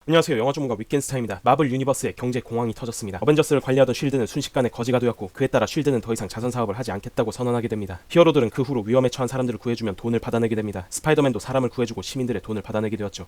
안녕하세요. 영화 전문가 위켄스타입니다. 마블 유니버스의 경제 공황이 터졌습니다. 어벤져스를 관리하던 쉴드는 순식간에 거지가 되었고, 그에 따라 쉴드는 더 이상 자선 사업을 하지 않겠다고 선언하게 됩니다. 히어로들은 그 후로 위험에 처한 사람들을 구해주면 돈을 받아내게 됩니다. 스파이더맨도 사람을 구해주고 시민들의 돈을 받아내게 되었죠.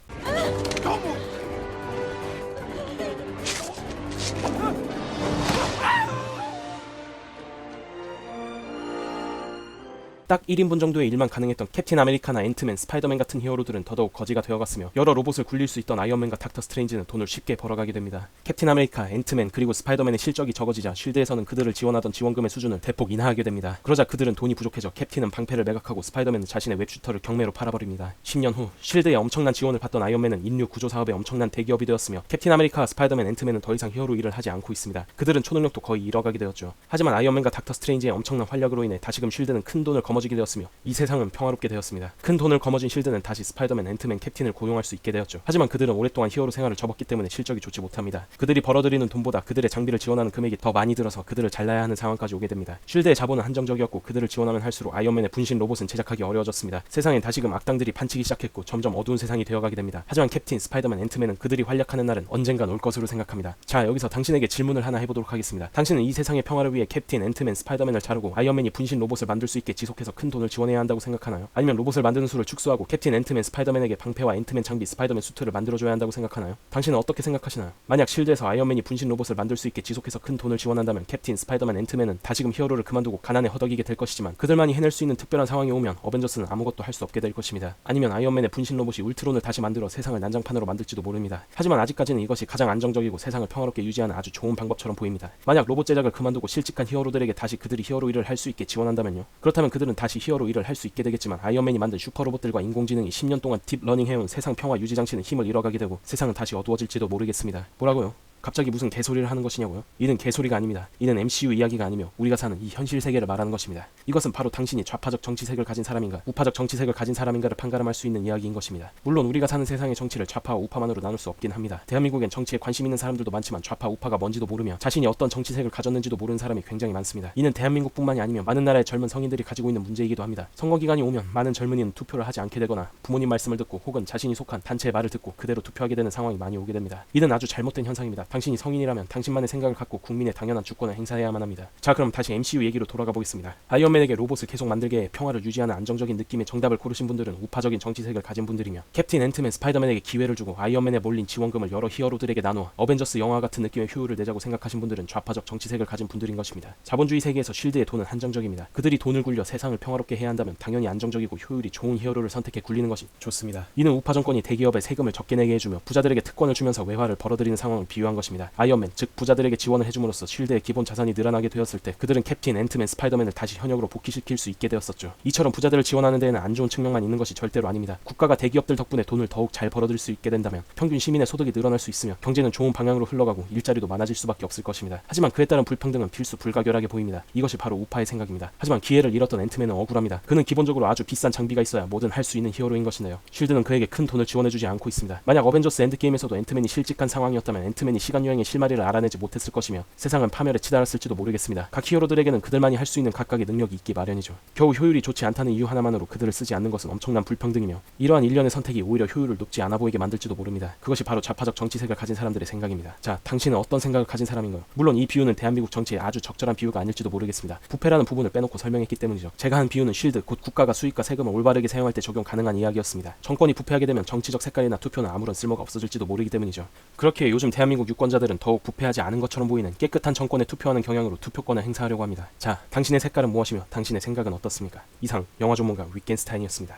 딱 1인분 정도의 일만 가능했던 캡틴 아메리카나 앤트맨, 스파이더맨 같은 히어로들은 더더욱 거지가 되어갔으며, 여러 로봇을 굴릴 수 있던 아이언맨과 닥터 스트레인지는 돈을 쉽게 벌어가게 됩니다. 캡틴 아메리카, 앤트맨, 그리고 스파이더맨의 실적이 적어지자 쉴드에서는 그들을 지원하던 지원금의 수준을 대폭 인하하게 됩니다. 그러자 그들은 돈이 부족해져 캡틴은 방패를 매각하고 스파이더맨은 자신의 웹슈터를 경매로 팔아버립니다. 10년 후 쉴드의 엄청난 지원을 받던 아이언맨은 인류 구조 사업의 엄청난 대기업이 되었으며, 캡틴 아메리카, 스파이더맨, 앤트맨은 더 이상 히어로 일을 하지 않고 있습니다. 그들은 초능력도 거의 잃어가게 되었죠. 하지만 아이언맨과 닥터 스트레인지의 엄청난 활약으로 인해 다시금 쉴드는 큰 돈을 거머쥐게 되었으며, 이 세상은 평화롭게 되었습니다. 큰 돈을 거머쥔 쉴드는 다시 스파이더맨, 앤트맨, 캡틴을 고용할 수 있게 되었죠. 하지만 그들은 오랫동안 히어로 생활을 접었기 때문에 실적이 좋지 못합니다. 그들이 벌어들이는 돈보다 그들의 장비를 지원하는 금액이 더 많이 들어서 그들을 잘라야 하는 상황까지 오게 됩니다. 쉴드의 자본은 한정적이었고, 그들을 지원하면 할수록 아이언맨의 분신 로봇은 제작하기 어려워졌습니다. 세상엔 다시금 악당들이 판치기 시작했고, 점점 어두운 세상이 되어가게 됩니다. 하지만 캡틴, 스파이더맨, 앤트맨은 그들이 활약하는 날은 언젠간 올 것으로 생각합니다. 자, 여기서 당신에게 질문을 하나 해보도록 하겠습니다. 당신은 이 세상의 평화를 위해 캡틴, 앤트맨, 스파이더맨을 자르고 아이언맨이 분신 로봇을 만들 수 있게 지속해서 큰 돈을 지원해야 한다고 생각하나요? 아니면 로봇을 만드는 수를 축소하고 캡틴, 앤트맨, 스파이더맨에게 방패와 앤트맨 장비, 스파이더맨 수트를 만들어줘야 한다고 생각하나요? 당신은 어떻게 생각하시나요? 만약 쉴드에서 아이언맨이 분신 로봇을 만들 수 있게 지속해서 큰 돈을 지원한다면 캡틴, 스파이더맨, 앤트맨은 다시금 히어로를 그만두고 가난에 허덕이게 될 것이지만, 그들만이 해낼 수 있는 특별한 상황이 오면 어벤져스는 아무것도 할 수 없게 될 것입니다. 아니면 아이언맨의 분신 로봇이 울트론을 다시 만들어 세상을 난장판으로 만들지도 모릅니다. 하지만 아직까지는 이것이 가장 안정적이고 세상을 평화롭게 유지하는 아주 좋은 방법처럼 보입니다. 만약 로봇 제작을 그만두고 실직한 히어로들에게 다시 그들이 히어로 일을 할 수 있게 지원한다면요? 그렇다면 그들은 다시 히어로 일을 할 수 있게 되겠지만, 아이언맨이 만든 슈퍼로봇들과 인공지능이 10년 동안 딥러닝 해온 세상 평화 유지 장치는 힘을 잃어가게 되고 세상은 다시 어두워질지도 모르겠습니다. 뭐라고요? 갑자기 무슨 개소리를 하는 것이냐고요? 이는 개소리가 아닙니다. 이는 MCU 이야기가 아니며 우리가 사는 이 현실 세계를 말하는 것입니다. 이것은 바로 당신이 좌파적 정치색을 가진 사람인가, 우파적 정치색을 가진 사람인가를 판가름할 수 있는 이야기인 것입니다. 물론 우리가 사는 세상의 정치를 좌파와 우파만으로 나눌 수 없긴 합니다. 대한민국엔 정치에 관심 있는 사람들도 많지만 좌파, 우파가 뭔지도 모르며 자신이 어떤 정치색을 가졌는지도 모르는 사람이 굉장히 많습니다. 이는 대한민국뿐만이 아니며 많은 나라의 젊은 성인들이 가지고 있는 문제이기도 합니다. 선거 기간이 오면 많은 젊은이는 투표를 하지 않게 되거나 부모님 말씀을 듣고 혹은 자신이 속한 단체의 말을 듣고 그대로 투표하게 되는 상황이 많이 오게 됩니다. 이는 아주 잘못된 현상입니다. 당신이 성인이라면 당신만의 생각을 갖고 국민의 당연한 주권을 행사해야만 합니다. 자, 그럼 다시 MCU 얘기로 돌아가 보겠습니다. 아이언맨에게 로봇을 계속 만들게 해 평화를 유지하는 안정적인 느낌의 정답을 고르신 분들은 우파적인 정치색을 가진 분들이며, 캡틴, 앤트맨, 스파이더맨에게 기회를 주고 아이언맨에 몰린 지원금을 여러 히어로들에게 나누어 어벤져스 영화 같은 느낌의 효율을 내자고 생각하신 분들은 좌파적 정치색을 가진 분들인 것입니다. 자본주의 세계에서 쉴드의 돈은 한정적입니다. 그들이 돈을 굴려 세상을 평화롭게 해야 한다면 당연히 안정적이고 효율이 좋은 히어로를 선택해 굴리는 것이 좋습니다. 이는 우파 정권이 대기업에 세금을 적게 내게 해주며 부자들에게 특권을 주면서 외화를 벌어들이는 상황을 비유한 것입니다. 아이언맨, 즉 부자들에게 지원을 해줌으로써 쉴드의 기본 자산이 늘어나게 되었을 때 그들은 캡틴, 앤트맨, 스파이더맨을 다시 현역으로 복귀시킬 수 있게 되었었죠. 이처럼 부자들을 지원하는 데에는 안 좋은 측면만 있는 것이 절대로 아닙니다. 국가가 대기업들 덕분에 돈을 더욱 잘 벌어들일 수 있게 된다면 평균 시민의 소득이 늘어날 수 있으며 경제는 좋은 방향으로 흘러가고 일자리도 많아질 수밖에 없을 것입니다. 하지만 그에 따른 불평등은 필수 불가결하게 보입니다. 이것이 바로 우파의 생각입니다. 하지만 기회를 잃었던 앤트맨은 억울합니다. 그는 기본적으로 아주 비싼 장비가 있어야 뭐든 할 수 있는 히어로인 것인데요. 쉴드는 그에게 큰 돈을 지원해주지 않고 있습니다. 만약 어벤져스 엔드게임에서도 앤트맨이 실직한 상황이었다면 앤트맨이 시간여행의 실마리를 알아내지 못했을 것이며 세상은 파멸에 치달았을지도 모르겠습니다. 각 히어로들에게는 그들만이 할 수 있는 각각의 능력이 있기 마련이죠. 겨우 효율이 좋지 않다는 이유 하나만으로 그들을 쓰지 않는 것은 엄청난 불평등이며, 이러한 일련의 선택이 오히려 효율을 높지 않아 보이게 만들지도 모릅니다. 그것이 바로 좌파적 정치색을 가진 사람들의 생각입니다. 자, 당신은 어떤 생각을 가진 사람인가요? 물론 이 비유는 대한민국 정치에 아주 적절한 비유가 아닐지도 모르겠습니다. 부패라는 부분을 빼놓고 설명했기 때문이죠. 제가 한 비유는 쉴드, 곧 국가가 수익과 세금을 올바르게 사용할 때 적용 가능한 이야기였습니다. 정권이 부패하게 되면 정치적 색깔이나 투표는 아무런 쓸모가 없어질지도 모르기 때문이죠. 그렇게 요즘 대한민국 유권자들은 더욱 부패하지 않은 것처럼 보이는 깨끗한 정권에 투표하는 경향으로 투표권을 행사하려고 합니다. 자, 당신의 색깔은 무엇이며 당신의 생각은 어떻습니까? 이상 영화 전문가 위켄스타인이었습니다.